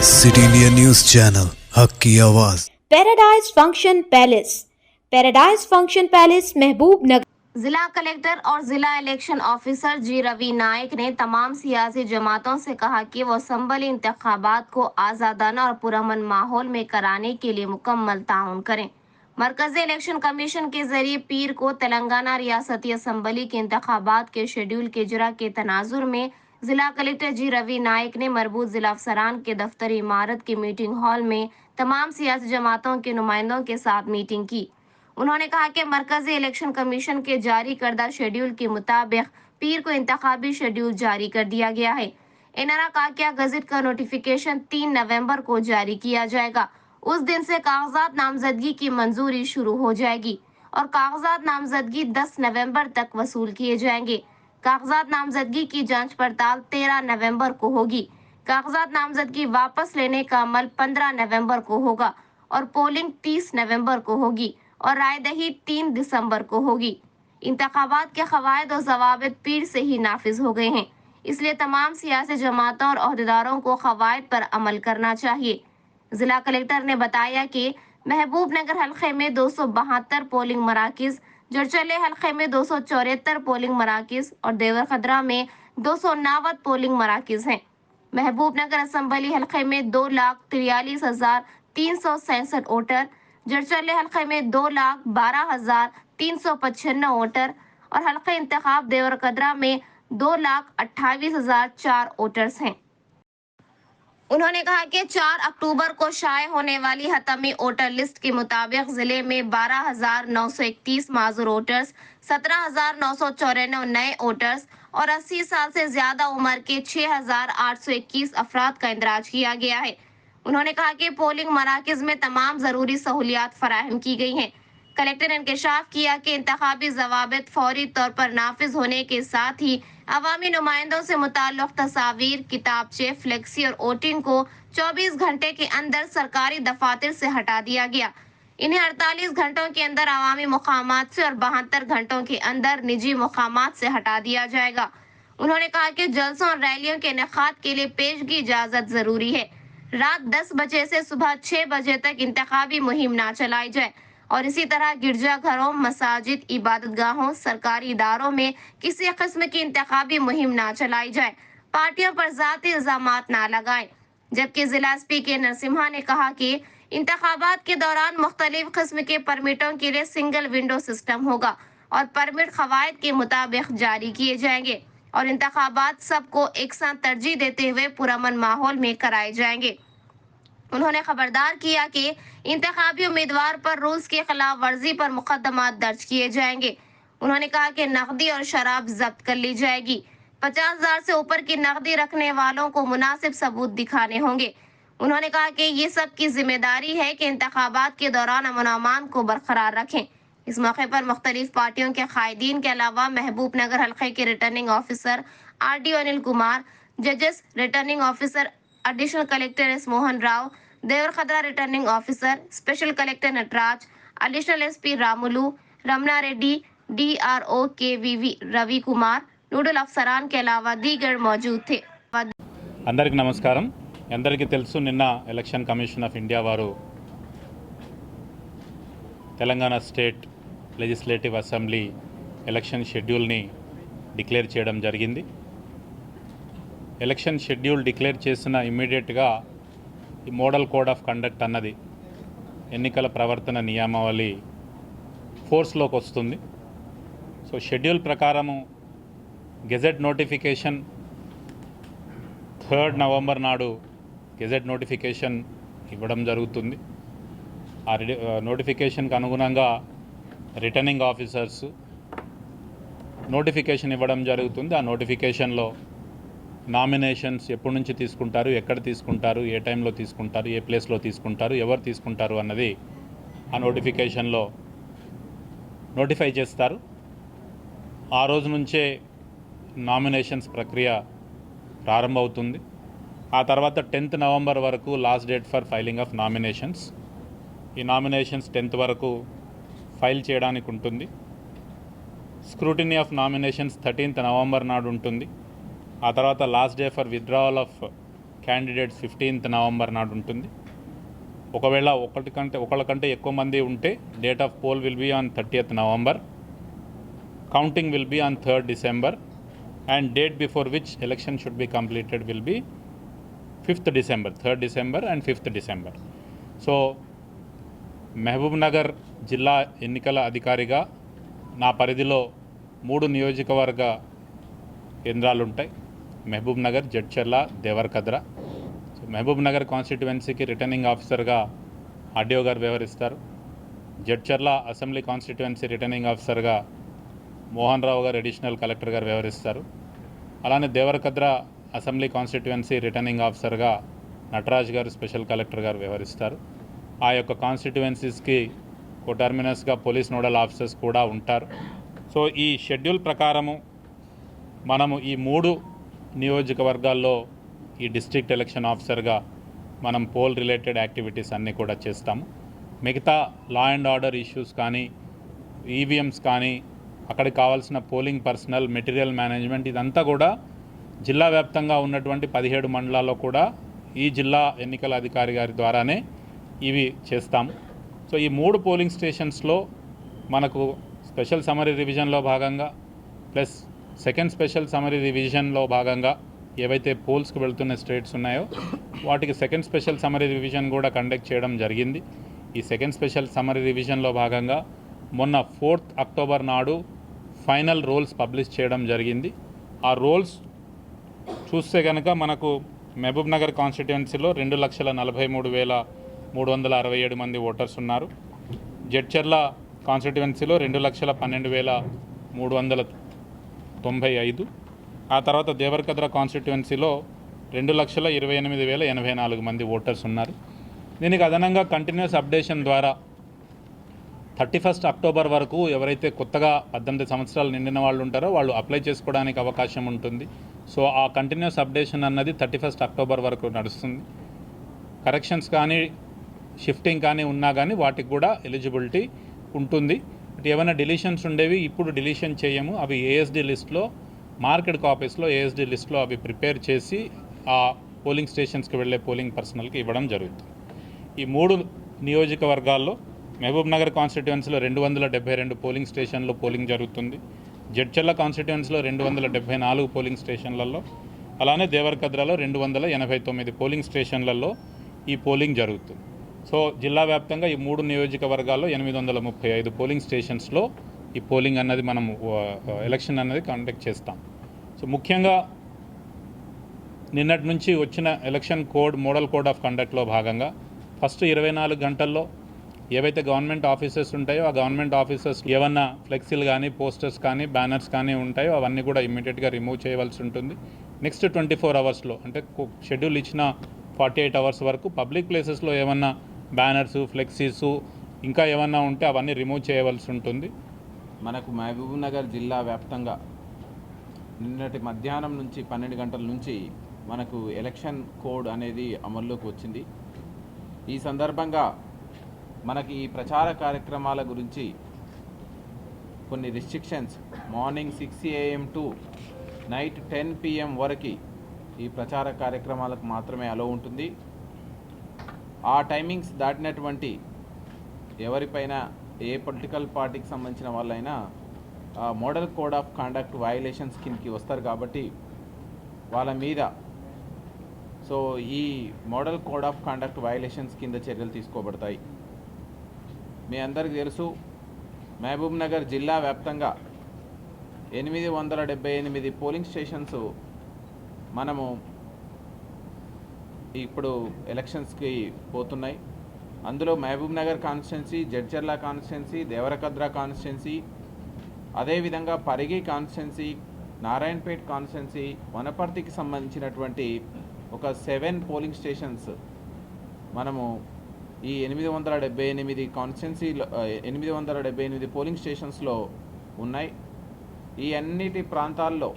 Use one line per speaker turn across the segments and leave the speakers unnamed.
City India news channel हक की आवाज़।
पैराडाइज फंक्शन पैलेस महबूब नगर।
जिला कलेक्टर और जिला इलेक्शन ऑफिसर जी रवि नायक ने तमाम सियासी जमातों से कहा कि वो असम्बली इंतखाबात को आज़ादाना और पुरअमन माहौल में कराने के लिए मुकम्मल ताउन करें। मरकजी इलेक्शन कमीशन के जरिए पीर को तेलंगाना रियासती असम्बली के इंतखाबात के शेड्यूल के इजरा के तनाजुर में जिला कलेक्टर जी रवि नायक ने मरबूत जिला अफसरान के दफ्तरी इमारत के मीटिंग हॉल में तमाम सियासी जमातों के नुमाइंदों के साथ मीटिंग की। उन्होंने कहा कि मरकजी इलेक्शन कमीशन के जारी करदा शेड्यूल के मुताबिक पीर को इंतखाबी शेड्यूल जारी कर दिया गया है। इन्होंने कहा कि गजट का नोटिफिकेशन 3 नवंबर को जारी किया जाएगा। उस दिन से कागजात नामजदगी की मंजूरी शुरू हो जाएगी और कागजात नामजदगी 10 नवंबर तक वसूल किए जाएंगे। कागजात नामजदगी की जांच पड़ताल 13 नवंबर को होगी। कागजात नामजदगी वापस लेने का अमल 15 नवंबर को होगा और पोलिंग 30 नवंबर को होगी और रायदही 3 दिसंबर को होगी। इंतखाबात के खवायद और जवाबित पीर से ही नाफिज हो गए हैं, इसलिए तमाम सियासी जमातों और अहदेदारों को खवायद पर अमल करना चाहिए। जिला कलेक्टर ने बताया कि महबूब नगर हल्के में 272 पोलिंग मराकिज, जरचले हल्के में 274 पोलिंग मराकिज और देवर खदरा में 259 पोलिंग मराकिज हैं। महबूब नगर असम्बली हल्के में 2,43,367 वोटर, जरचले हल्के में 2,12,395 वोटर और हल्के इंतखाब देवर कदरा में 2,28,004 वोटर्स हैं। उन्होंने कहा कि 4 अक्टूबर को शाये होने वाली हतमी वोटर लिस्ट के मुताबिक जिले में 12,931 माजूर वोटर्स, 17,994 नए वोटर्स और 80 साल से ज्यादा उम्र के 6,821 अफराद का इंदराज किया गया है। उन्होंने कहा कि पोलिंग मराकज में तमाम जरूरी सहूलियात फराहम की गई हैं। कलेक्टर ने इंकशाफ किया कि इंतखाबी जवाबित फौरी तौर पर नाफिज होने के साथ ही अवामी नुमाइंदों से मुताल्लिक़ तस्वीर, किताबचे, फ्लेक्सी और वोटिंग को 24 घंटे के अंदर सरकारी दफातर से हटा दिया गया। इन्हें 48 घंटों के अंदर अवामी मुकामात से और 72 घंटों के अंदर निजी मुकामात से हटा दिया जाएगा। उन्होंने कहा कि जलसों और रैलियों के इनेकाद के लिए पेशगी इजाजत जरूरी है। रात 10 बजे से सुबह 6 बजे तक इंतखाबी मुहिम ना चलाई जाए और इसी तरह गिरजाघरों, मसाजिद, इबादत गाहों, सरकारी इदारों में किसी किस्म की इंतखाबी मुहिम ना चलाई जाए। पार्टियों पर जाती इल्जामात ना लगाएं। जबकि जिला एसपी के नरसिम्हा ने कहा कि इंतखाबात के दौरान मुख्तलिफ किस्म के परमिटों के लिए सिंगल विंडो सिस्टम होगा और परमिट खवायद के मुताबिक जारी किए जाएंगे और इंतखाबात सबको एक साथ तरजीह देते हुए पुरअमन माहौल में कराए जाएंगे। उन्होंने खबरदार किया कि इंतखाबी उम्मीदवार पर रूल्स की खिलाफ वर्जी पर मुकदमा दर्ज किए जाएंगे। उन्होंने कहा कि नकदी और शराब जब्त कर ली जाएगी। 50,000 से ऊपर की नकदी रखने वालों को मुनासिब सबूत दिखाने होंगे। उन्होंने कहा कि ये सब की जिम्मेदारी है कि इंतखाबात के दौरान अमन अमान को बरकरार रखें। इस मौके पर मुख्तलिफ पार्टियों के कायदीन के अलावा महबूब नगर हल्के के returning officer RDO Anil Kumar, जजेस, returning officer additional collector S Mohan Rao, Devarakadra returning officer, special collector Nataraj, additional SP Ramulu, Ramana Reddy, DRO KVV Ravi Kumar, nodal अफसरान के अलावा दीगर मौजूद थे।
అందరికీ నమస్కారం। అందరికీ తెలుసు, నిన్న ఎలక్షన్ కమిషన్ ఆఫ్ ఇండియా వారు Telangana state legislative assembly election షెడ్యూల్ని డిక్లేర్ చేయడం జరిగింది. ఎలక్షన్ షెడ్యూల్ డిక్లేర్ చేసిన ఇమ్మీడియట్గా ఈ మోడల్ కోడ్ ఆఫ్ కండక్ట్ అన్నది ఎన్నికల ప్రవర్తన నియమావళి ఫోర్స్లోకి వస్తుంది. సో షెడ్యూల్ ప్రకారము గెజెట్ నోటిఫికేషన్ 3 నవంబర్ నాడు గెజెట్ నోటిఫికేషన్ ఇవ్వడం జరుగుతుంది. ఆ నోటిఫికేషన్కి అనుగుణంగా రిటర్నింగ్ ఆఫీసర్స్ నోటిఫికేషన్ ఇవ్వడం జరుగుతుంది. ఆ నోటిఫికేషన్లో నామినేషన్స్ ఎప్పటి నుంచి తీసుకుంటారు, ఎక్కడ తీసుకుంటారు, ఏ టైంలో తీసుకుంటారు, ఏ ప్లేస్లో తీసుకుంటారు, ఎవరు తీసుకుంటారు అన్నది ఆ నోటిఫికేషన్లో నోటిఫై చేస్తారు. ఆ రోజు నుంచే నామినేషన్స్ ప్రక్రియ ప్రారంభమవుతుంది. ఆ తర్వాత 10th నవంబర్ వరకు last date for filing of nominations. ఈ నామినేషన్స్ 10th వరకు ఫైల్ చేయడానికి ఉంటుంది. Scrutiny of nominations 13th November నాడు ఉంటుంది. ఆ తర్వాత last day for withdrawal of candidates 15th November నాడు ఉంటుంది. ఒకవేళ ఒకళ్ళకంటే ఎక్కువ మంది ఉంటే date of poll will be on 30th November, counting will be on 3rd December, and date before which election should be completed will be 5th December, 3rd December and 5th December. So Mahabubnagar జిల్లా ఎన్నికల అధికారిగా నా పరిధిలో 3 నియోజకవర్గ కేంద్రాలు ఉంటాయి: Mahabubnagar, Jadcherla, Devarakadra. So Mahabubnagar కాన్స్టిట్యువెన్సీకి returning ఆఫీసర్గా ఆర్డీఓ గారు వ్యవహరిస్తారు. జడ్చర్ల అసెంబ్లీ కాన్స్టిట్యువెన్సీ రిటర్నింగ్ ఆఫీసర్గా మోహన్ రావు గారు అడిషనల్ కలెక్టర్ గారు వ్యవహరిస్తారు. అలానే దేవరకద్ర అసెంబ్లీ కాన్స్టిట్యువెన్సీ రిటర్నింగ్ ఆఫీసర్గా నటరాజ్ గారు స్పెషల్ కలెక్టర్ గారు వ్యవహరిస్తారు. ఆ యొక్క కాన్స్టిట్యువెన్సీస్కి కోటర్మినస్గా పోలీస్ నోడల్ ఆఫీసర్స్ కూడా ఉంటారు. సో ఈ షెడ్యూల్ ప్రకారము మనము ఈ 3 నియోజకవర్గాల్లో ఈ డిస్ట్రిక్ట్ ఎలక్షన్ ఆఫీసర్గా మనం పోల్ రిలేటెడ్ యాక్టివిటీస్ అన్నీ కూడా చేస్తాము. మిగతా లా అండ్ ఆర్డర్ ఇష్యూస్ కానీ, ఈవీఎంస్ కానీ, అక్కడికి కావాల్సిన పోలింగ్ పర్సనల్, మెటీరియల్ మేనేజ్మెంట్, ఇదంతా కూడా జిల్లా వ్యాప్తంగా ఉన్నటువంటి 17 మండలాల్లో కూడా ఈ జిల్లా ఎన్నికల అధికారి గారి ద్వారానే ఇవి చేస్తాము. సో ఈ 3 పోలింగ్ స్టేషన్స్లో మనకు స్పెషల్ సమరీ రివిజన్లో భాగంగా ప్లస్ సెకండ్ స్పెషల్ సమరీ రివిజన్లో భాగంగా ఏవైతే పోల్స్కి వెళ్తున్న స్టేట్స్ ఉన్నాయో వాటికి సెకండ్ స్పెషల్ సమరీ రివిజన్ కూడా కండక్ట్ చేయడం జరిగింది. ఈ సెకండ్ స్పెషల్ సమరీ రివిజన్లో భాగంగా మొన్న 4th అక్టోబర్ నాడు ఫైనల్ రోల్స్ పబ్లిష్ చేయడం జరిగింది. ఆ రోల్స్ చూస్తే కనుక మనకు మహబూబ్ నగర్ కాన్స్టిట్యువెన్సీలో 2,43,367 మంది ఓటర్స్ ఉన్నారు. జడ్చర్ల కాన్స్టిట్యువెన్సీలో 2,12,395. ఆ తర్వాత దేవరకద్ర కాన్స్టిట్యువెన్సీలో 2,28,084 మంది ఓటర్స్ ఉన్నారు. దీనికి అదనంగా కంటిన్యూస్ అప్డేషన్ ద్వారా 31st అక్టోబర్ వరకు ఎవరైతే కొత్తగా 18 సంవత్సరాలు నిండిన వాళ్ళు ఉంటారో వాళ్ళు అప్లై చేసుకోవడానికి అవకాశం ఉంటుంది. సో ఆ కంటిన్యూస్ అప్డేషన్ అన్నది 31st అక్టోబర్ వరకు నడుస్తుంది. కరెక్షన్స్ కానీ, షిఫ్టింగ్ కానీ ఉన్నా కానీ వాటికి కూడా ఎలిజిబిలిటీ ఉంటుంది. ఏమైనా డిలీషన్స్ ఉండేవి ఇప్పుడు డిలీషన్ చేయము. అవి ఏఎస్డి లిస్ట్లో, మార్కెట్ కాపీస్లో ఏఎస్డి లిస్ట్లో అవి ప్రిపేర్ చేసి ఆ పోలింగ్ స్టేషన్స్కి వెళ్ళే పోలింగ్ పర్సనల్కి ఇవ్వడం జరుగుతుంది. ఈ 3 నియోజకవర్గాల్లో మహబూబ్ నగర్ కాన్స్టిట్యువెన్సీలో 272 పోలింగ్ స్టేషన్లో పోలింగ్ జరుగుతుంది. జడ్చర్ల కాన్స్టిట్యువెన్సీలో 274 పోలింగ్ స్టేషన్లలో, అలానే దేవరకద్రలో 289 పోలింగ్ స్టేషన్లలో ఈ పోలింగ్ జరుగుతుంది. సో జిల్లా వ్యాప్తంగా ఈ 3 నియోజకవర్గాల్లో 835 పోలింగ్ స్టేషన్స్లో ఈ పోలింగ్ అన్నది మనము ఎలక్షన్ అన్నది కండక్ట్ చేస్తాం. సో ముఖ్యంగా నిన్నటి నుంచి వచ్చిన election code, model code of కండక్ట్లో భాగంగా ఫస్ట్ 24 గంటల్లో ఏవైతే గవర్నమెంట్ ఆఫీసెస్ ఉంటాయో ఆ గవర్నమెంట్ ఆఫీసెస్ ఏమన్నా ఫ్లెక్సీలు కానీ, పోస్టర్స్ కానీ, బ్యానర్స్ కానీ ఉంటాయో అవన్నీ కూడా ఇమ్మీడియట్గా రిమూవ్ చేయవలసి ఉంటుంది. నెక్స్ట్ 24 అవర్స్లో అంటే షెడ్యూల్ ఇచ్చిన 48 అవర్స్ వరకు పబ్లిక్ ప్లేసెస్లో ఏమన్నా బ్యానర్స్, ఫ్లెక్సీసు ఇంకా ఏమన్నా ఉంటే అవన్నీ రిమూవ్ చేయవలసి ఉంటుంది.
మనకు మహబూబ్ నగర్ జిల్లా వ్యాప్తంగా నిన్నటి మధ్యాహ్నం నుంచి 12 గంటల నుంచి మనకు ఎలక్షన్ కోడ్ అనేది అమల్లోకి వచ్చింది. ఈ సందర్భంగా మనకి ఈ ప్రచార కార్యక్రమాల గురించి కొన్ని restrictions morning 6 AM to night 10 PM వరకు ఈ ప్రచార కార్యక్రమాలకు మాత్రమే అలో ఉంటుంది. ఆ టైమింగ్స్ దాటినటువంటి ఎవరిపైన ఏ పొలిటికల్ పార్టీకి సంబంధించిన వాళ్ళైనా model code of conduct violations కిందకి వస్తారు కాబట్టి వాళ్ళ మీద సో ఈ model code of conduct violations కింద చర్యలు తీసుకోబడతాయి. మీ అందరికీ తెలుసు, మహబూబ్ నగర్ జిల్లా వ్యాప్తంగా 878 పోలింగ్ స్టేషన్స్ మనము ఇప్పుడు ఎలక్షన్స్కి పోతున్నాయి. అందులో Mahabubnagar constituency, Jadcherla constituency, Devarakadra constituency, అదేవిధంగా పరిగి కాన్స్టిట్యున్సీ, నారాయణపేట్ కాన్స్టిట్యున్సీ, వనపర్తికి సంబంధించినటువంటి ఒక 7 పోలింగ్ స్టేషన్స్ మనము ఈ 878 కాన్స్టిట్యున్సీలో 878 పోలింగ్ స్టేషన్స్లో ఉన్నాయి. ఈ అన్నిటి ప్రాంతాల్లో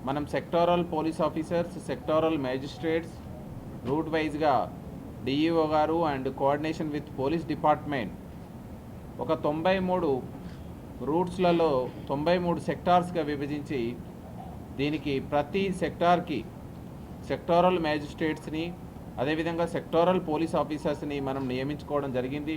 మనం sectoral police officers, sectoral magistrates, route వైజ్గా DEO garu and coordination with police department ఒక 93 రూట్స్లలో 93 సెక్టార్స్గా విభజించి దీనికి ప్రతి సెక్టార్కి సెక్టోరల్ మ్యాజిస్ట్రేట్స్ని అదేవిధంగా సెక్టోరల్ పోలీస్ ఆఫీసర్స్ని మనం నియమించుకోవడం జరిగింది.